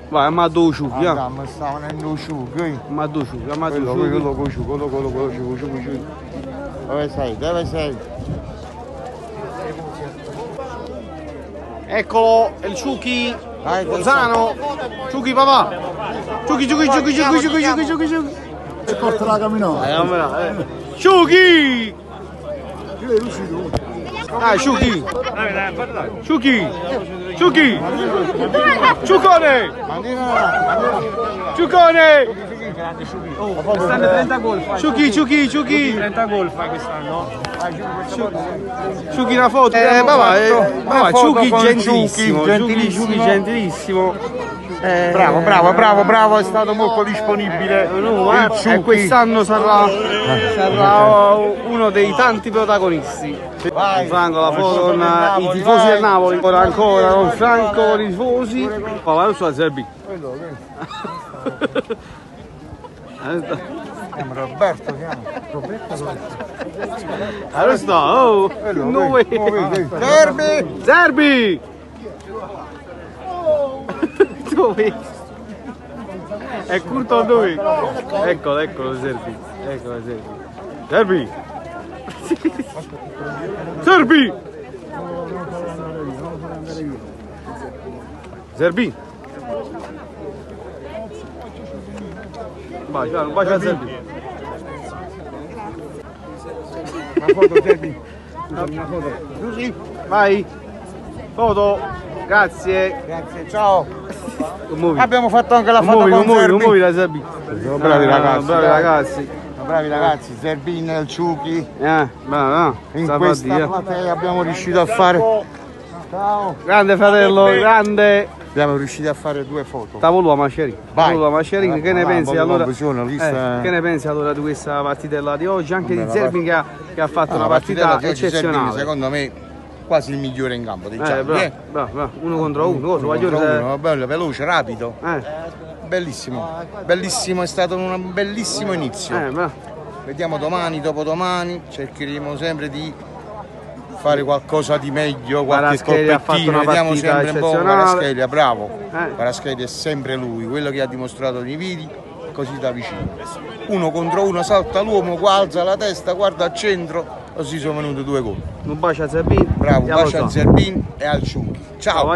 Vai, ammazzo lo ciucchi, eh. Ma sta venendo ciucchi. Ammazzo lo ciucchi, ammazzo lo Quello ciucchi. ciucchi. Dove sei? Dove sei? Eccolo, il ciucchi. Dai, Lozano. Ciucchi papà. Ciucchi. Si porta la camminata. Ciucchi. Ah, Ciucchi. Ciuccone. Quest'anno 30 gol fa. Ciucchi. 30 gol fa quest'anno. Ciucchi una foto. Papà, Ciucchi gentilissimo. Ciucchi gentilissimo. Bravo, è stato molto disponibile. E quest'anno sarà uno dei tanti protagonisti. Franco la foto con i tifosi del Napoli, ancora con Franco con i tifosi. Poi vai su a Zerbi. Roberto, Adesso no, no Zerbi! Dove? È curto dove? Eccolo Zerbi. Zerbi! Bacia a Zerbi. Una foto, Zerbi. Così, vai. Foto, grazie. Grazie, ciao. Muovi. Abbiamo fatto anche la foto con Zerbi. Muovi la Zerbi. Sono bravi ragazzi. Bravi ragazzi. Zerbin e il Ciuchi. Bravo. In questa platea abbiamo riuscito a fare. Ciao. Grande fratello, grande. Siamo riusciti a fare 2 foto. Tavolo a Macerini. Che ne pensi allora? Che Che ne pensi allora di questa partitella di oggi? Anche di Zerbin che ha fatto una partita eccezionale. Secondo me quasi il migliore in campo. Diciamo. Bravo. Uno contro uno. Bello, veloce, rapido. Bellissimo, è stato un bellissimo inizio. Vediamo domani, dopodomani, cercheremo sempre di fare qualcosa di meglio, qualche colpettino, vediamo sempre un po'. Kvaratskhelia, bravo. Kvaratskhelia è sempre lui, quello che ha dimostrato nei video, così da vicino. Uno contro uno, salta l'uomo, alza la testa, guarda al centro, così sono venuti 2 gol. Un bacio a Zerbin. Bravo, un bacio a Zerbin e al Ciuchi. Ciao.